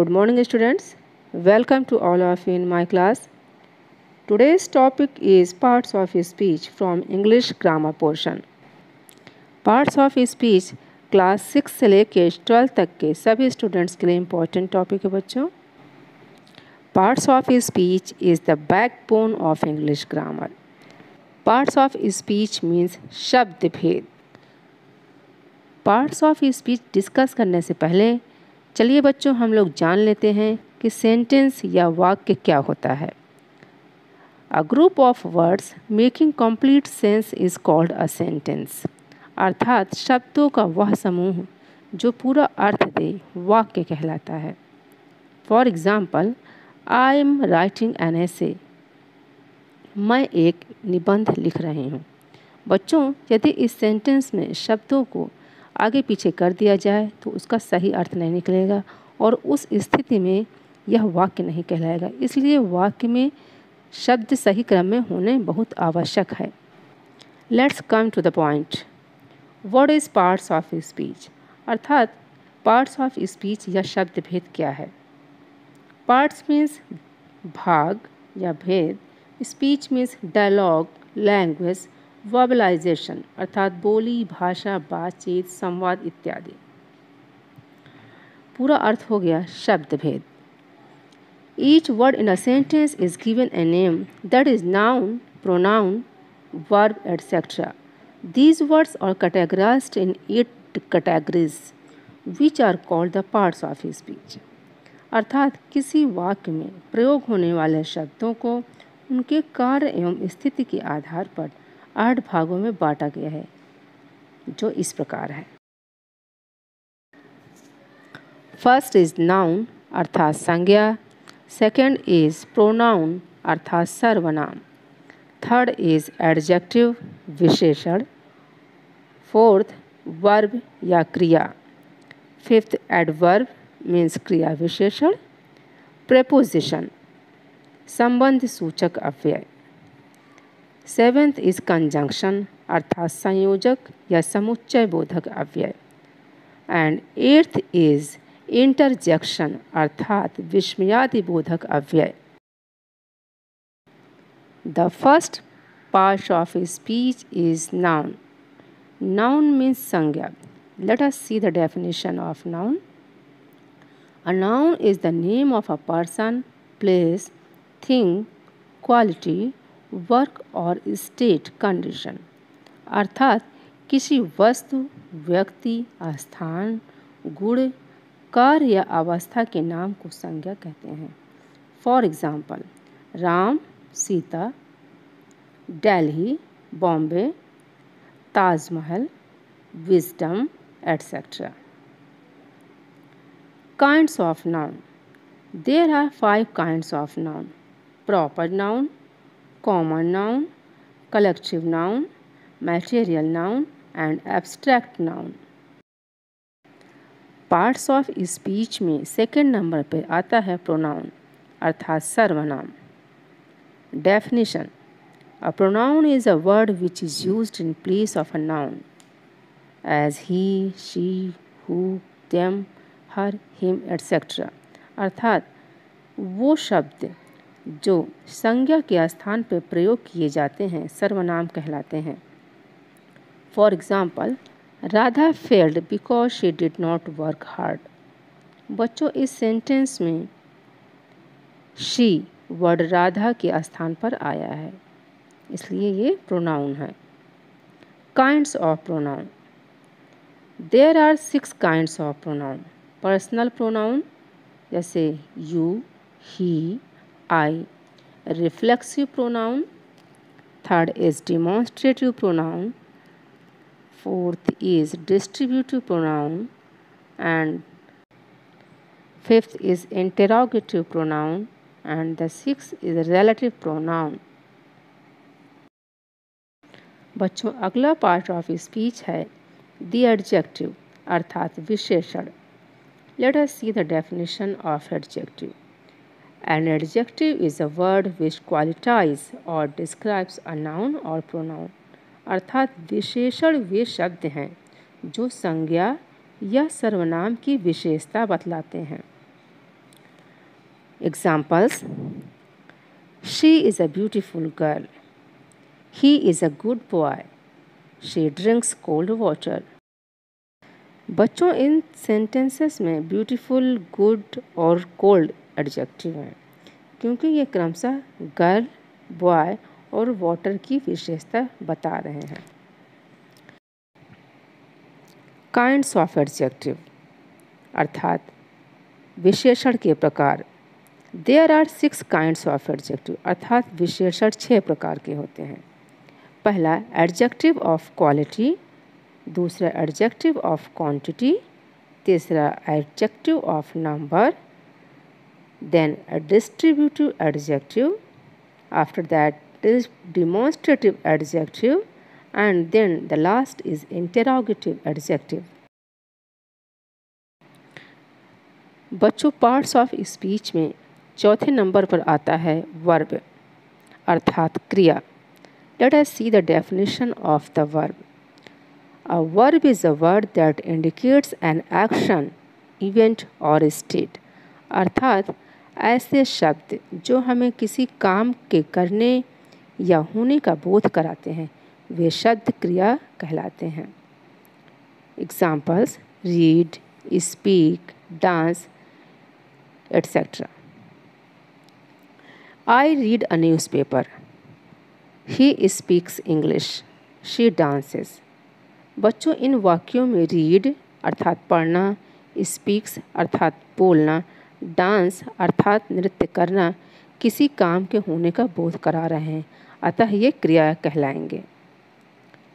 Good morning students. Welcome to all of you in my class. Today's topic is parts of speech from English grammar portion. Parts of speech class 6 से लेकर 12 तक के सभी students के लिए important topic है बच्चों. Parts of speech is the backbone of English grammar. Parts of speech means शब्द भेद. Parts of speech डिस्कस करने से पहले चलिए बच्चों हम लोग जान लेते हैं कि सेंटेंस या वाक्य क्या होता है. A group of words making complete sense is called a sentence. अर्थात शब्दों का वह समूह जो पूरा अर्थ दे वाक्य कहलाता है. For example, I am writing an essay. मैं एक निबंध लिख रही हूँ. बच्चों, यदि इस सेंटेंस में शब्दों को आगे पीछे कर दिया जाए तो उसका सही अर्थ नहीं निकलेगा और उस स्थिति में यह वाक्य नहीं कहलाएगा. इसलिए वाक्य में शब्द सही क्रम में होने बहुत आवश्यक है. Let's come to the point. What is parts of speech? अर्थात पार्ट्स ऑफ स्पीच या शब्द भेद क्या है? पार्ट्स मीन्स भाग या भेद. स्पीच मीन्स डायलॉग, लैंग्वेज, वर्बलाइजेशन अर्थात बोली, भाषा, बातचीत, संवाद इत्यादि. पूरा अर्थ हो गया शब्द भेद. Each word in a sentence is given a name that is noun, pronoun, verb etcetera. These words are categorized in 8 categories which are called the parts of speech. अर्थात किसी वाक्य में प्रयोग होने वाले शब्दों को उनके कार्य एवं स्थिति के आधार पर 8 भागों में बांटा गया है, जो इस प्रकार है. फर्स्ट इज नाउन अर्थात संज्ञा. सेकंड इज प्रोनाउन अर्थात सर्वनाम. थर्ड इज एडजेक्टिव विशेषण. फोर्थ वर्ब या क्रिया. फिफ्थ एडवर्ब मीन्स क्रिया विशेषण. प्रेपोजिशन संबंध सूचक अव्यय. सेवेंथ इज कंजंक्शन अर्थात संयोजक या समुच्चय बोधक अव्यय. एंड एट्थ इज इंटरजेक्शन अर्थात विस्मयादि बोधक अव्यय. The first part of speech is noun. Noun means संज्ञा. Let us see the definition of noun. A noun is the name of a person, place, thing, quality, work और state condition. अर्थात किसी वस्तु, व्यक्ति, स्थान, गुण, कार्य या अवस्था के नाम को संज्ञा कहते हैं. For example, Ram, Sita, Delhi, Bombay, Taj Mahal, wisdom etcetera. Kinds of noun. There are 5 kinds of noun. Proper noun, common noun, collective noun, material noun and abstract noun. Parts of speech में सेकेंड नंबर पर आता है प्रोनाउन अर्थात सर्वनाम. Definition. A pronoun is a word which is used in place of a noun as he, she, who, them, her, him etcetera. अर्थात वो शब्द जो संज्ञा के स्थान पर प्रयोग किए जाते हैं सर्वनाम कहलाते हैं. For example, Radha failed because she did not work hard. बच्चों, इस सेंटेंस में शी वर्ड राधा के स्थान पर आया है, इसलिए ये प्रोनाउन है. Kinds of pronoun. There are 6 kinds of pronoun. Personal pronoun जैसे you, he, I. Reflexive pronoun. Third is demonstrative pronoun. Fourth is distributive pronoun. And fifth is interrogative pronoun. And the sixth is relative pronoun. बच्चों, अगला part of speech है the adjective अर्थात विशेषण. Late us see the definition of adjective. An adjective is a word which qualifies or describes a noun or pronoun. अर्थात विशेषण वे शब्द हैं जो संज्ञा या सर्वनाम की विशेषता बतलाते हैं. Examples: she is a beautiful girl. He is a good boy. She drinks cold water. बच्चों, इन सेंटेंसेस में ब्यूटीफुल, गुड और कोल्ड एडजेक्टिव हैं, क्योंकि ये क्रमशः गर्ल, बॉय और वाटर की विशेषता बता रहे हैं। काइंड्स ऑफ एडजेक्टिव अर्थात विशेषण के प्रकार। There are 6 kinds of adjective अर्थात विशेषण 6 प्रकार के होते हैं। पहला एडजेक्टिव ऑफ क्वालिटी, दूसरा एडजेक्टिव ऑफ क्वांटिटी, तीसरा adjective of number, then a distributive adjective, after that is demonstrative adjective, and then the last is interrogative adjective. बच्चों, पार्ट्स ऑफ स्पीच में चौथे नंबर पर आता है वर्ब अर्थात क्रिया। Late us see the definition of the verb. A verb is a word that indicates an action, event or state. अर्थात ऐसे शब्द जो हमें किसी काम के करने या होने का बोध कराते हैं, वे शब्द क्रिया कहलाते हैं। Examples: read, speak, dance, etc. I read a newspaper. He speaks English. She dances. बच्चों, इन वाक्यों में रीड अर्थात पढ़ना, स्पीक्स अर्थात बोलना, डांस अर्थात नृत्य करना किसी काम के होने का बोध करा रहे हैं, अतः ये क्रिया कहलाएंगे।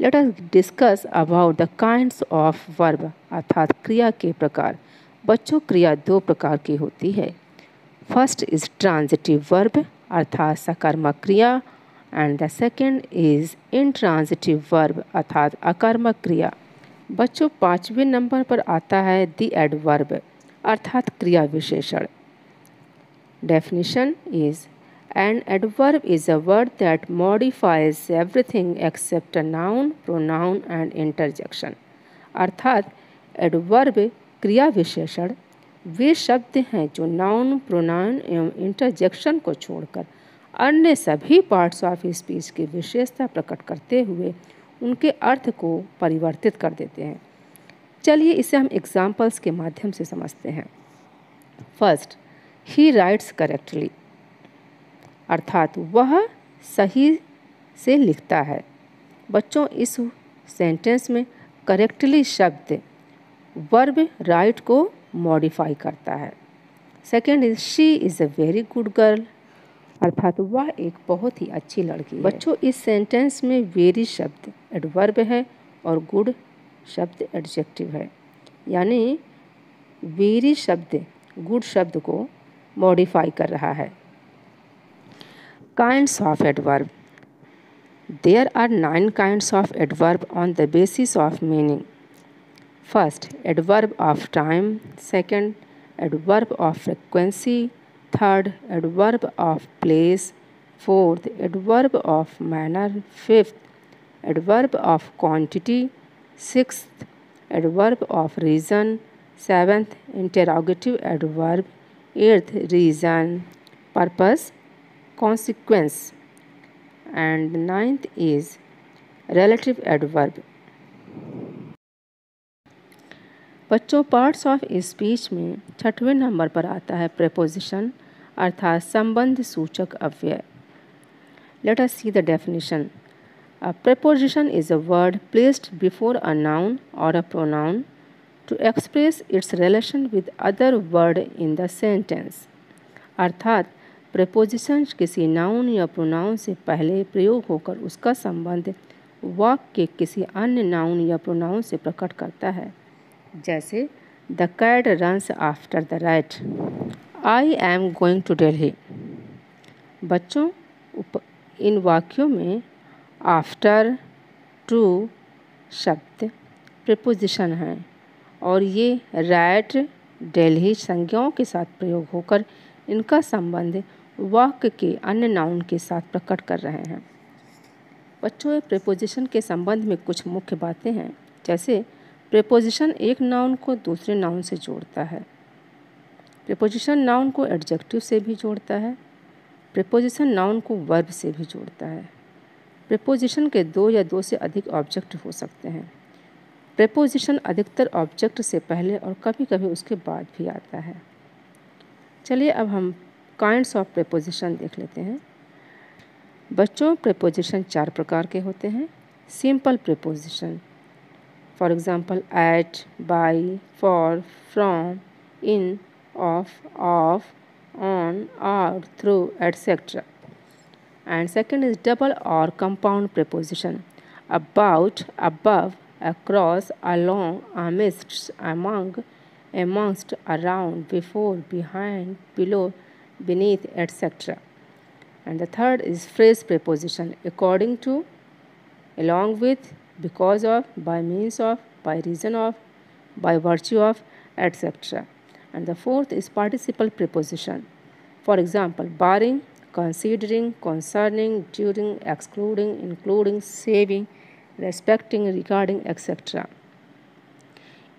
Let us discuss about the kinds of verb अर्थात क्रिया के प्रकार। बच्चों, क्रिया 2 प्रकार की होती है। फर्स्ट इज ट्रांजिटिव वर्ब अर्थात सकर्मक क्रिया, and the second is intransitive verb अर्थात अकर्मक क्रिया। बच्चों, 5वें नंबर पर आता है द एडवर्ब अर्थात क्रिया विशेषण। Definition is an adverb is a word that modifies everything except a noun, pronoun and interjection. अर्थात एडवर्ब क्रिया विशेषण वे शब्द हैं जो नाउन, प्रोनाउन एवं इंटरजेक्शन को छोड़कर अन्य सभी पार्ट्स ऑफ स्पीच की विशेषता प्रकट करते हुए उनके अर्थ को परिवर्तित कर देते हैं। चलिए इसे हम एग्जाम्पल्स के माध्यम से समझते हैं। फर्स्ट, ही राइट्स करेक्टली अर्थात वह सही से लिखता है। बच्चों, इस सेंटेंस में करेक्टली शब्द वर्ब राइट को मॉडिफाई करता है। Second is she is a very good girl अर्थात वह एक बहुत ही अच्छी लड़की है। बच्चों, इस सेंटेंस में वेरी शब्द एडवर्ब है और गुड शब्द एडजेक्टिव है, यानी वेरी शब्द गुड शब्द को मॉडिफाई कर रहा है। Kinds of adverb. There are 9 kinds of adverb on the basis of meaning. First, adverb of time. Second, adverb of frequency. Third, adverb of place. Fourth, adverb of manner. Fifth, adverb of quantity. Sixth, adverb of reason. Seventh, interrogative adverb. Eighth, reason, purpose, consequence, and ninth is relative adverb. बच्चों, parts of speech में 6वें number पर आता है preposition अर्थात संबंध सूचक अव्यय। Let us see the definition. A preposition is a word placed before a noun और a pronoun to express its relation with other word in the sentence. अर्थात प्रेपोजिशन किसी नाउन या प्रोनाउन से पहले प्रयोग होकर उसका संबंध वाक्य के किसी अन्य नाउन या प्रोनाउन से प्रकट करता है। जैसे the cat runs after the rat, I am going to Delhi. बच्चों, इन वाक्यों में आफ्टर, टू शब्द प्रीपोजिशन हैं और ये रैट, दिल्ली संज्ञाओं के साथ प्रयोग होकर इनका संबंध वाक्य के अन्य नाउन के साथ प्रकट कर रहे हैं। बच्चों, प्रीपोजिशन के संबंध में कुछ मुख्य बातें हैं, जैसे प्रीपोजिशन एक नाउन को दूसरे नाउन से जोड़ता है। प्रीपोजिशन नाउन को एडजेक्टिव से भी जोड़ता है, प्रीपोजिशन नाउन को वर्ब से भी जोड़ता है। प्रीपोजिशन के दो या दो से अधिक ऑब्जेक्ट हो सकते हैं। प्रीपोजिशन अधिकतर ऑब्जेक्ट से पहले और कभी कभी उसके बाद भी आता है। चलिए अब हम काइंड्स ऑफ प्रीपोजिशन देख लेते हैं। बच्चों, प्रीपोजिशन 4 प्रकार के होते हैं। Simple preposition, for example at, by, for, from, in, of, on, out, through, etcetera. And second is double or compound preposition, about, above, across, along, amidst, among, amongst, around, before, behind, below, beneath, etc. And the third is phrase preposition, according to, along with, because of, by means of, by reason of, by virtue of, etc. And the fourth is participle preposition, for example barring, considering, concerning, during, excluding, including, saving, respecting, regarding, etc.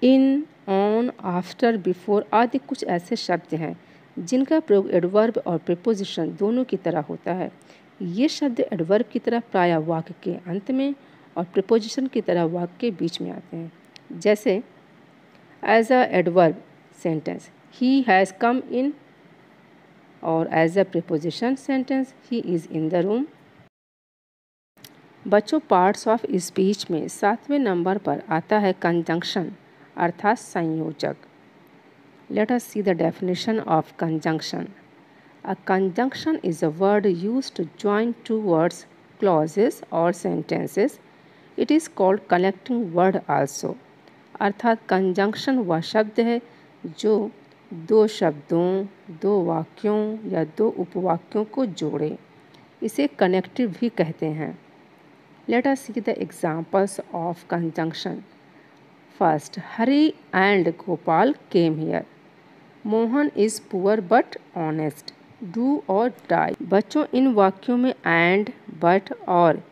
In, on, after, before आदि कुछ ऐसे शब्द हैं जिनका प्रयोग adverb और preposition दोनों की तरह होता है। ये शब्द एडवर्ब की तरह प्रायः वाक्य के अंत में और प्रीपोजिशन की तरह वाक्य के बीच में आते हैं। जैसे as a adverb sentence he has come in, और as a preposition sentence he is in the room. बच्चों, पार्ट्स ऑफ स्पीच में 7वें नंबर पर आता है कंजंक्शन अर्थात संयोजक। Let us see the definition of conjunction. A conjunction is a word used to join two words, clauses और sentences. It is called connecting word also. अर्थात कंजंक्शन वह शब्द है जो दो शब्दों, दो वाक्यों या दो उपवाक्यों को जोड़े। इसे कनेक्टिव भी कहते हैं। Late us see the examples of conjunction. First, Hari and Gopal came here. Mohan is poor but honest. Do और डाई। बच्चों, इन वाक्यों में एंड, बट और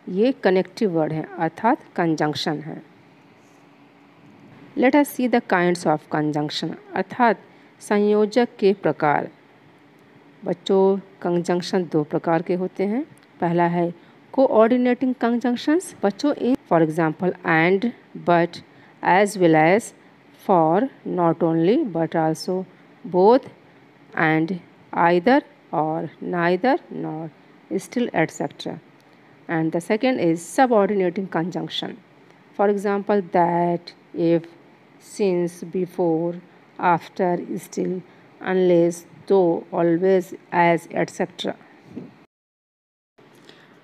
ये कनेक्टिव वर्ड हैं अर्थात कंजंक्शन है। Late us see the kinds of conjunction अर्थात संयोजक के प्रकार। बच्चों, कंजंक्शन 2 प्रकार के होते हैं। पहला है कोऑर्डिनेटिंग कंजंक्शंस। बच्चों, इन for example and, but, as well as, for, not only but also, both, and, either और neither, not, still, etcetera. And the second is subordinating conjunction, for example that, if, since, before, after, still, unless, though, always, as, etc.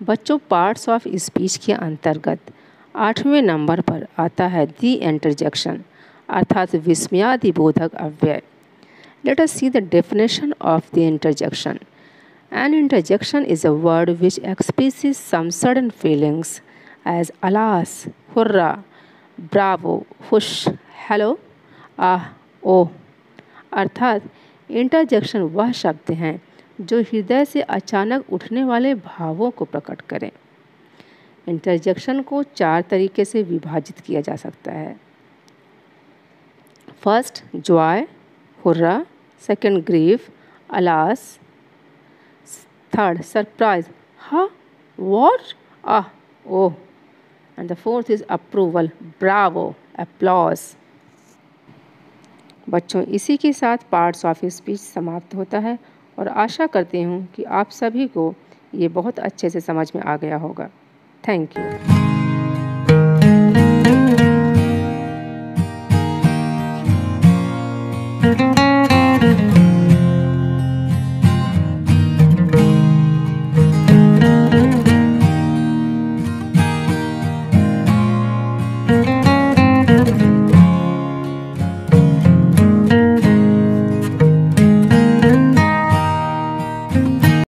बच्चों, parts of speech के अंतर्गत 8वें number पर आता है दी interjection अर्थात विस्मयादिबोधक अव्यय। Let us see the definition of the interjection. An interjection is a word which expresses some sudden feelings as alas, hurrah, bravo, hush, hello, ah, oh. अर्थात interjection वह शब्द हैं जो हृदय से अचानक उठने वाले भावों को प्रकट करें। इंटरजेक्शन को 4 तरीके से विभाजित किया जा सकता है। First, joy, hurrah. Second, grief, alas. Third, surprise, हाँ, what, ah, oh. And the fourth is approval, bravo, applause. बच्चों, इसी के साथ पार्ट्स ऑफ स्पीच समाप्त होता है और आशा करती हूँ कि आप सभी को ये बहुत अच्छे से समझ में आ गया होगा। Thank you.